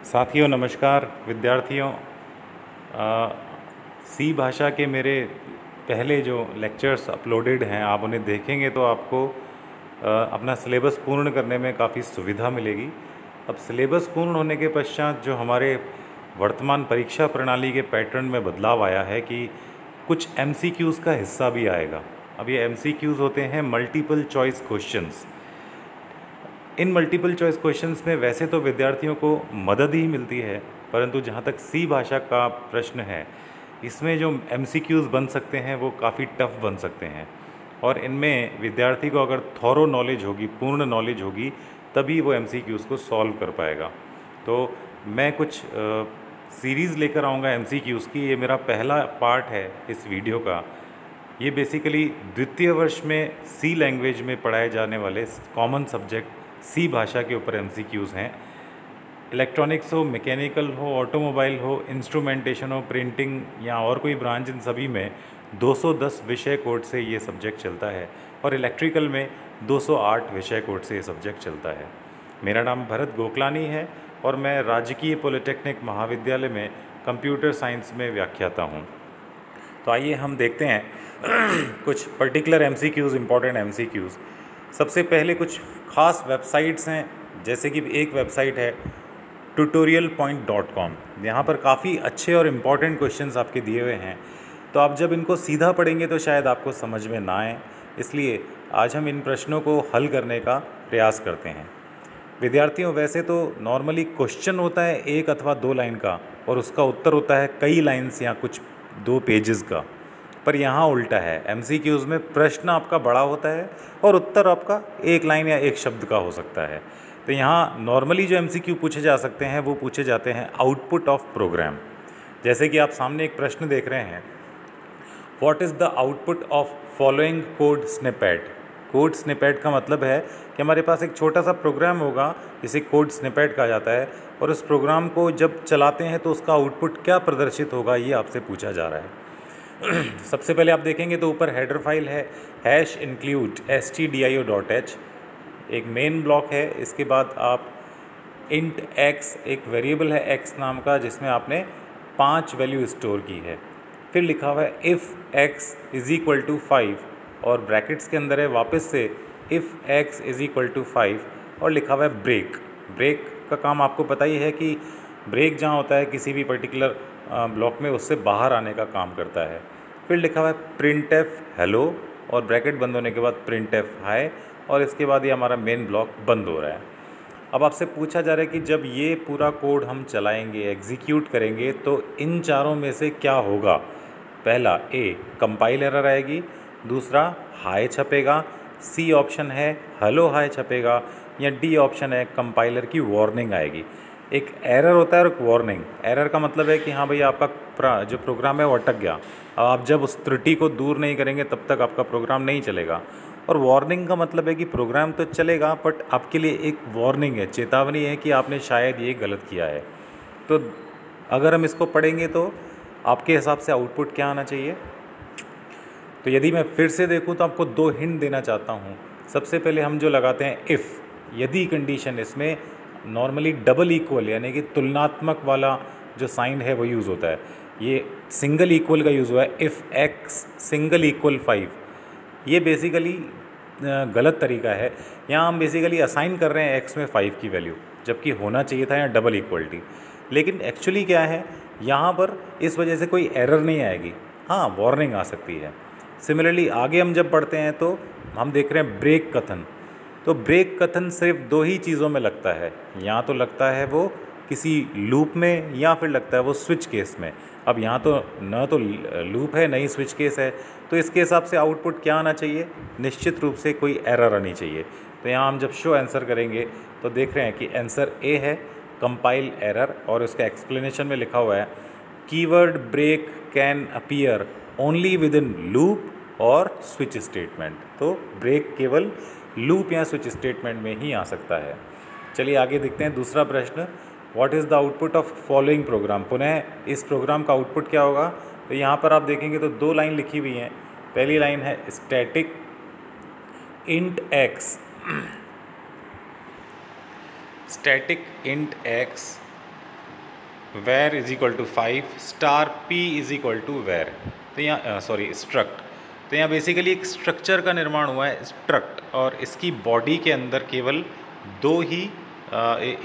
साथियों नमस्कार। विद्यार्थियों, सी भाषा के मेरे पहले जो लेक्चर्स अपलोडेड हैं आप उन्हें देखेंगे तो आपको अपना सिलेबस पूर्ण करने में काफ़ी सुविधा मिलेगी। अब सिलेबस पूर्ण होने के पश्चात जो हमारे वर्तमान परीक्षा प्रणाली के पैटर्न में बदलाव आया है कि कुछ MCQs का हिस्सा भी आएगा। अब ये MCQs होते हैं मल्टीपल चॉइस क्वेश्चंस। इन मल्टीपल चॉइस क्वेश्चंस में वैसे तो विद्यार्थियों को मदद ही मिलती है, परंतु जहाँ तक सी भाषा का प्रश्न है इसमें जो MCQs बन सकते हैं वो काफ़ी टफ बन सकते हैं और इनमें विद्यार्थी को अगर थॉरो नॉलेज होगी, पूर्ण नॉलेज होगी, तभी वो MCQs को सॉल्व कर पाएगा। तो मैं कुछ सीरीज़ लेकर आऊँगा MCQs की। ये मेरा पहला पार्ट है इस वीडियो का। ये बेसिकली द्वितीय वर्ष में सी लैंग्वेज में पढ़ाए जाने वाले कॉमन सब्जेक्ट सी भाषा के ऊपर MCQs हैं। इलेक्ट्रॉनिक्स हो, मैकेनिकल हो, ऑटोमोबाइल हो, इंस्ट्रूमेंटेशन हो, प्रिंटिंग या और कोई ब्रांच, इन सभी में 210 विषय कोड से ये सब्जेक्ट चलता है और इलेक्ट्रिकल में 208 विषय कोड से ये सब्जेक्ट चलता है। मेरा नाम भरत गोकलानी है और मैं राजकीय पॉलिटेक्निक महाविद्यालय में कंप्यूटर साइंस में व्याख्याता हूँ। तो आइए हम देखते हैं कुछ पर्टिकुलर MCQs, इम्पॉर्टेंट MCQs। सबसे पहले कुछ ख़ास वेबसाइट्स हैं, जैसे कि एक वेबसाइट है tutorialpoint.com। यहाँ पर काफ़ी अच्छे और इम्पॉर्टेंट क्वेश्चंस आपके दिए हुए हैं, तो आप जब इनको सीधा पढ़ेंगे तो शायद आपको समझ में ना आए, इसलिए आज हम इन प्रश्नों को हल करने का प्रयास करते हैं। विद्यार्थियों, वैसे तो नॉर्मली क्वेश्चन होता है 1 अथवा 2 लाइन का और उसका उत्तर होता है कई लाइन्स या कुछ 2 पेजेस का, पर यहाँ उल्टा है। MCQs में प्रश्न आपका बड़ा होता है और उत्तर आपका 1 लाइन या 1 शब्द का हो सकता है। तो यहाँ नॉर्मली जो MCQ पूछे जा सकते हैं वो पूछे जाते हैं आउटपुट ऑफ प्रोग्राम। जैसे कि आप सामने एक प्रश्न देख रहे हैं, what is the output of following code snippet. Code snippet का मतलब है कि हमारे पास एक छोटा सा प्रोग्राम होगा जिसे कोड स्निपेट कहा जाता है, और उस प्रोग्राम को जब चलाते हैं तो उसका आउटपुट क्या प्रदर्शित होगा, ये आपसे पूछा जा रहा है। सबसे पहले आप देखेंगे तो ऊपर हेडर फाइल है #include stdio.h, एक मेन ब्लॉक है। इसके बाद आप int x, एक वेरिएबल है x नाम का, जिसमें आपने 5 वैल्यू स्टोर की है। फिर लिखा हुआ है if x = 5 और ब्रैकेट्स के अंदर है वापस से if x = 5 और लिखा हुआ है ब्रेक। ब्रेक का काम आपको पता ही है कि ब्रेक जहाँ होता है किसी भी पर्टिकुलर ब्लॉक में, उससे बाहर आने का काम करता है। फिर लिखा हुआ है printf हेलो और ब्रैकेट बंद होने के बाद printf हाय, और इसके बाद ये हमारा मेन ब्लॉक बंद हो रहा है। अब आपसे पूछा जा रहा है कि जब ये पूरा कोड हम चलाएंगे, एग्जीक्यूट करेंगे, तो इन चारों में से क्या होगा। पहला A कंपाइल एरर आएगी, दूसरा हाय छपेगा, C ऑप्शन है हेलो हाय छपेगा, या D ऑप्शन है कंपाइलर की वार्निंग आएगी। एक एरर होता है और एक वार्निंग। एरर का मतलब है कि हाँ भाई आपका जो प्रोग्राम है वो अटक गया, अब आप जब उस त्रुटि को दूर नहीं करेंगे तब तक आपका प्रोग्राम नहीं चलेगा। और वार्निंग का मतलब है कि प्रोग्राम तो चलेगा बट आपके लिए एक वार्निंग है, चेतावनी है कि आपने शायद ये गलत किया है। तो अगर हम इसको पढ़ेंगे तो आपके हिसाब से आउटपुट क्या आना चाहिए। तो यदि मैं फिर से देखूँ तो आपको 2 हिंट देना चाहता हूँ। सबसे पहले हम जो लगाते हैं इफ़, यदि कंडीशन, इसमें नॉर्मली डबल इक्वल यानी कि तुलनात्मक वाला जो साइन है वो यूज़ होता है। ये सिंगल इक्वल का यूज़ हुआ है, इफ़ x = 5। ये बेसिकली गलत तरीका है। यहाँ हम बेसिकली असाइन कर रहे हैं x में 5 की वैल्यू, जबकि होना चाहिए था यहाँ डबल इक्वलिटी। लेकिन एक्चुअली क्या है, यहाँ पर इस वजह से कोई एरर नहीं आएगी, हाँ वार्निंग आ सकती है। सिमिलरली आगे हम जब बढ़ते हैं तो हम देख रहे हैं ब्रेक कथन। तो ब्रेक कथन सिर्फ 2 ही चीज़ों में लगता है, या तो लगता है वो किसी लूप में या फिर लगता है वो स्विच केस में। अब यहाँ तो न तो लूप है न ही स्विच केस है, तो इसके हिसाब से आउटपुट क्या आना चाहिए, निश्चित रूप से कोई एरर आनी चाहिए। तो यहाँ हम जब शो आंसर करेंगे तो देख रहे हैं कि आंसर A है कंपाइल एरर, और इसका एक्सप्लेनेशन में लिखा हुआ है keyword break can appear only within loop और स्विच स्टेटमेंट। तो ब्रेक केवल लूप या स्विच स्टेटमेंट में ही आ सकता है। चलिए आगे देखते हैं दूसरा प्रश्न, what is the output of following programme. पुनः इस प्रोग्राम का आउटपुट क्या होगा। तो यहाँ पर आप देखेंगे तो 2 लाइन लिखी हुई हैं। पहली लाइन है static int x var is equal to 5 star p is equal to var. तो यहाँ स्ट्रक्ट, तो यहाँ बेसिकली एक स्ट्रक्चर का निर्माण हुआ है स्ट्रक्ट, और इसकी बॉडी के अंदर केवल दो ही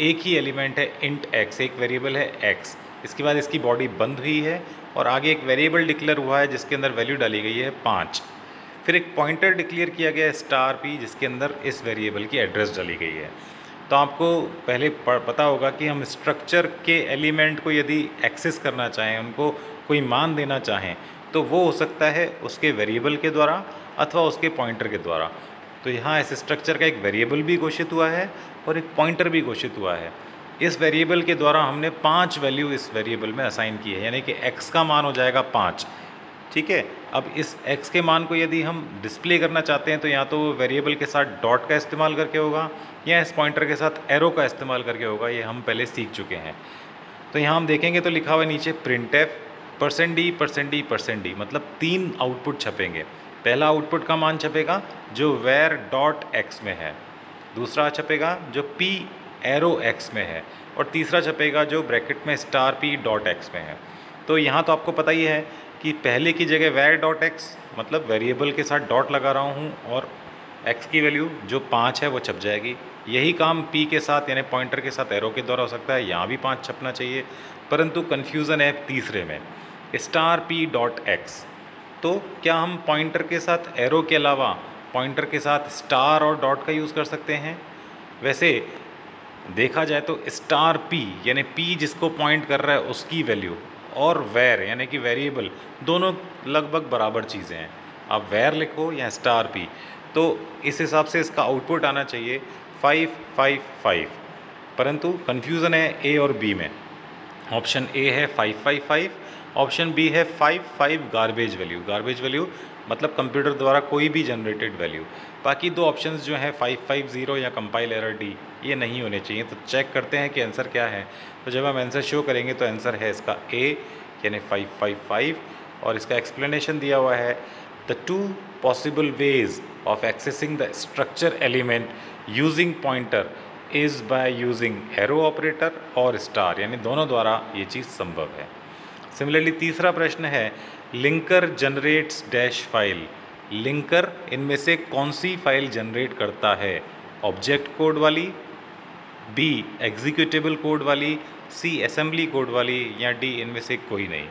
एक ही एलिमेंट है इंट एक्स, एक वेरिएबल है एक्स। इसके बाद इसकी बॉडी बंद हुई है और आगे एक वेरिएबल डिक्लेयर हुआ है जिसके अंदर वैल्यू डाली गई है 5। फिर एक पॉइंटर डिक्लेयर किया गया है स्टार पी जिसके अंदर इस वेरिएबल की एड्रेस डाली गई है। तो आपको पहले पता होगा कि हम स्ट्रक्चर के एलिमेंट को यदि एक्सेस करना चाहें, उनको कोई मान देना चाहें, तो वो हो सकता है उसके वेरिएबल के द्वारा अथवा उसके पॉइंटर के द्वारा। तो यहाँ इस स्ट्रक्चर का एक वेरिएबल भी घोषित हुआ है और एक पॉइंटर भी घोषित हुआ है। इस वेरिएबल के द्वारा हमने 5 वैल्यू इस वेरिएबल में असाइन की है, यानी कि x का मान हो जाएगा 5। ठीक है, अब इस x के मान को यदि हम डिस्प्ले करना चाहते हैं तो या तो वेरिएबल के साथ डॉट का इस्तेमाल करके होगा या इस पॉइंटर के साथ एरो का इस्तेमाल करके होगा, ये हम पहले सीख चुके हैं। तो यहाँ हम देखेंगे तो लिखा हुआ है नीचे printf %d%d%d, मतलब 3 आउटपुट छपेंगे। पहला आउटपुट का मान छपेगा जो वेर डॉट एक्स में है, दूसरा छपेगा जो पी एरो एक्स में है, और तीसरा छपेगा जो ब्रैकेट में स्टार पी डॉट एक्स में है। तो यहाँ तो आपको पता ही है कि पहले की जगह वेर डॉट एक्स, मतलब वेरिएबल के साथ डॉट लगा रहा हूँ और x की वैल्यू जो 5 है वो छप जाएगी। यही काम p के साथ यानी पॉइंटर के साथ एरो के द्वारा हो सकता है, यहाँ भी 5 छपना चाहिए, परंतु कन्फ्यूज़न है तीसरे में स्टार पी डॉट एक्स। तो क्या हम पॉइंटर के साथ एरो के अलावा पॉइंटर के साथ स्टार और डॉट का यूज़ कर सकते हैं? वैसे देखा जाए तो स्टार पी यानी p जिसको पॉइंट कर रहा है उसकी वैल्यू और वेर यानी कि वेरिएबल, दोनों लगभग बराबर चीज़ें हैं। आप वेर लिखो या स्टार पी, तो इस हिसाब से इसका आउटपुट आना चाहिए 5 5 5, परंतु कन्फ्यूज़न है ए और बी में। ऑप्शन ए है 5 5 5, ऑप्शन बी है 5 5 गार्बेज वैल्यू। गार्बेज वैल्यू मतलब कंप्यूटर द्वारा कोई भी जनरेटेड वैल्यू। बाकी दो ऑप्शंस जो हैं 550 या कंपाइल एरर डी, ये नहीं होने चाहिए। तो चेक करते हैं कि आंसर क्या है। तो जब हम आंसर शो करेंगे तो आंसर है इसका ए यानी 555, और इसका एक्सप्लेनेशन दिया हुआ है the 2 possible ways of accessing the structure element using pointer is by using arrow operator और स्टार, यानी दोनों द्वारा ये चीज़ संभव है। सिमिलरली तीसरा प्रश्न है linker generates dash file. Linker इनमें से कौन सी फाइल जनरेट करता है? ऑब्जेक्ट कोड वाली, बी एग्जीक्यूटेबल कोड वाली, सी असेंबली कोड वाली, या डी इनमें से कोई नहीं।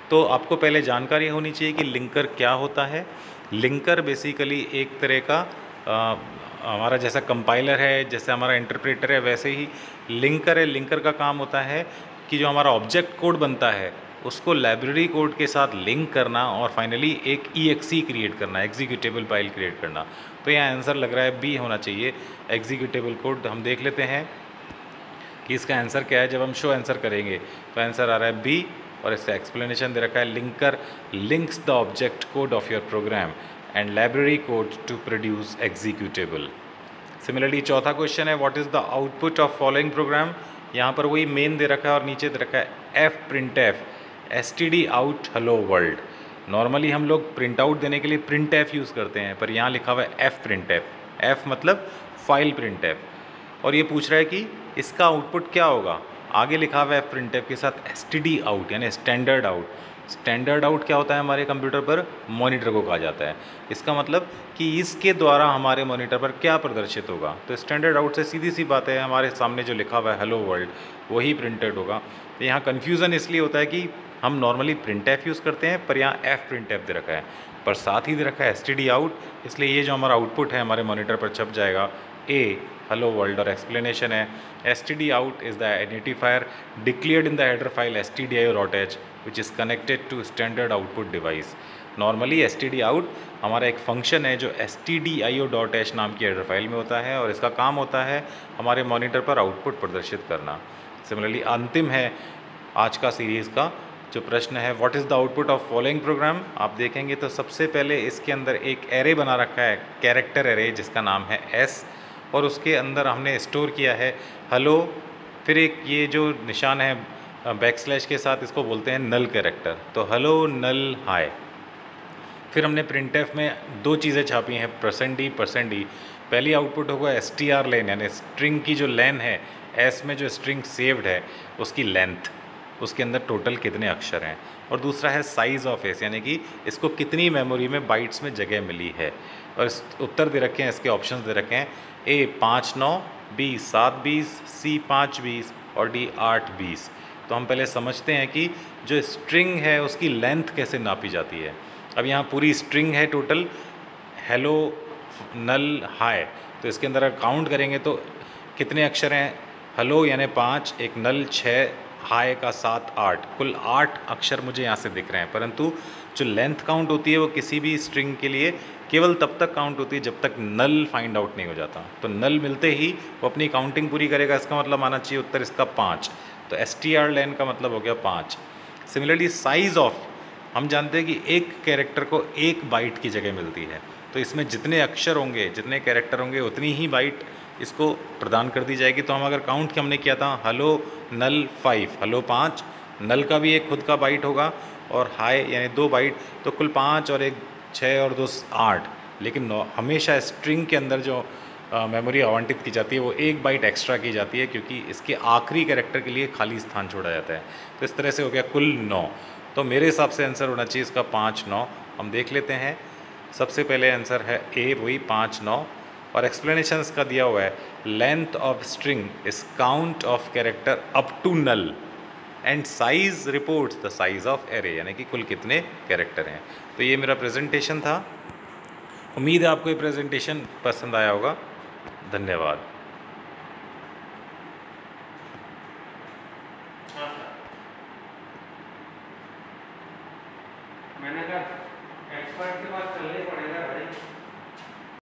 तो आपको पहले जानकारी होनी चाहिए कि लिंकर क्या होता है। लिंकर बेसिकली एक तरह का हमारा जैसा कंपाइलर है, जैसे हमारा इंटरप्रेटर है, वैसे ही लिंकर है। लिंकर का काम होता है कि जो हमारा ऑब्जेक्ट कोड बनता है उसको लाइब्रेरी कोड के साथ लिंक करना और फाइनली एक EXE क्रिएट करना, एग्जीक्यूटेबल फाइल क्रिएट करना। तो यहाँ आंसर लग रहा है बी होना चाहिए, एग्जीक्यूटेबल कोड। हम देख लेते हैं कि इसका आंसर क्या है। जब हम शो आंसर करेंगे तो आंसर आ रहा है बी, और इसका एक्सप्लेनेशन दे रखा है linker links the object code of your program and library code to produce executable. Similarly चौथा क्वेश्चन है what is the output of following program. यहाँ पर वही मेन दे रखा है और नीचे दे रखा है F print F std out hello world. Normally हम लोग प्रिंट आउट देने के लिए प्रिंट एफ यूज़ करते हैं, पर यहाँ लिखा हुआ है एफ प्रिंट एफ। एफ मतलब फाइल प्रिंट एफ, और ये पूछ रहा है कि इसका आउटपुट क्या होगा। आगे लिखा हुआ है एफ प्रिंट एफ के साथ std आउट यानी स्टैंडर्ड आउट। स्टैंडर्ड आउट क्या होता है हमारे कंप्यूटर पर? मॉनिटर को कहा जाता है। इसका मतलब कि इसके द्वारा हमारे मॉनिटर पर क्या प्रदर्शित होगा। तो स्टैंडर्ड आउट से सीधी सी बात है, हमारे सामने जो लिखा हुआ है हेलो वर्ल्ड वही प्रिंटेड होगा। तो यहाँ कन्फ्यूज़न इसलिए होता है कि हम नॉर्मली प्रिंट एफ यूज़ करते हैं, पर यहाँ एफ प्रिंट एफ दे रखा है, पर साथ ही दे रखा है std आउट, इसलिए ये जो हमारा आउटपुट है हमारे मॉनिटर पर छप जाएगा ए हेलो वर्ल्ड। और एक्सप्लेनेशन है std out is the identifier declared in the header file stdio.h which is connected to standard output device. Normally std out हमारा एक फंक्शन है जो stdio.h नाम की हेडर फाइल में होता है, और इसका काम होता है हमारे मॉनिटर पर आउटपुट प्रदर्शित करना। सिमिलरली अंतिम है आज का सीरीज़ का जो प्रश्न है what is the output of following programme. आप देखेंगे तो सबसे पहले इसके अंदर एक एरे बना रखा है, कैरेक्टर एरे जिसका नाम है s, और उसके अंदर हमने स्टोर किया है हेलो, फिर एक ये जो निशान है बैकस्लैश के साथ इसको बोलते हैं नल कैरेक्टर, तो हेलो नल हाय। फिर हमने प्रिंट एफ में दो चीज़ें छापी हैं %d। पहली आउटपुट होगा str लेन यानी स्ट्रिंग की जो लेन है, s में जो स्ट्रिंग सेव्ड है उसकी लेंथ, उसके अंदर टोटल कितने अक्षर हैं। और दूसरा है साइज़ ऑफ एस, यानी कि इसको कितनी मेमोरी में बाइट्स में जगह मिली है। और उत्तर दे रखे हैं, इसके ऑप्शन दे रखे हैं, ए 5 9, बी 7 20, सी 5 20 और डी 8 20। तो हम पहले समझते हैं कि जो स्ट्रिंग है उसकी लेंथ कैसे नापी जाती है। अब यहाँ पूरी स्ट्रिंग है टोटल, हेलो नल हाय, तो इसके अंदर अगर काउंट करेंगे तो कितने अक्षर हैं, हेलो यानी 5, एक नल 6, हाय का 7 8, कुल 8 अक्षर मुझे यहाँ से दिख रहे हैं। परंतु जो लेंथ काउंट होती है वो किसी भी स्ट्रिंग के लिए केवल तब तक काउंट होती है जब तक नल फाइंड आउट नहीं हो जाता। तो नल मिलते ही वो अपनी काउंटिंग पूरी करेगा, इसका मतलब आना चाहिए उत्तर इसका 5। तो str len का मतलब हो गया 5। सिमिलरली साइज़ ऑफ, हम जानते हैं कि एक कैरेक्टर को एक बाइट की जगह मिलती है, तो इसमें जितने अक्षर होंगे, जितने कैरेक्टर होंगे, उतनी ही बाइट इसको प्रदान कर दी जाएगी। तो हम अगर काउंट हमने किया था हेलो नल 5, हेलो 5, नल का भी एक खुद का बाइट होगा और हाय यानी 2 बाइट, तो कुल 5 और 1 6 और 2 8। लेकिन हमेशा स्ट्रिंग के अंदर जो मेमोरी आवंटित की जाती है वो 1 बाइट एक्स्ट्रा की जाती है, क्योंकि इसके आखिरी कैरेक्टर के लिए खाली स्थान छोड़ा जाता है। तो इस तरह से हो गया कुल 9। तो मेरे हिसाब से आंसर होना चाहिए इसका 5 9। हम देख लेते हैं। सबसे पहले आंसर है ए, वही 5 9। और एक्सप्लेनेशन इसका दिया हुआ है, length of string is count of character up to null and size reports the size of array, यानी कि कुल कितने कैरेक्टर हैं। तो ये मेरा प्रेजेंटेशन था। उम्मीद है आपको ये प्रेजेंटेशन पसंद आया होगा। धन्यवाद।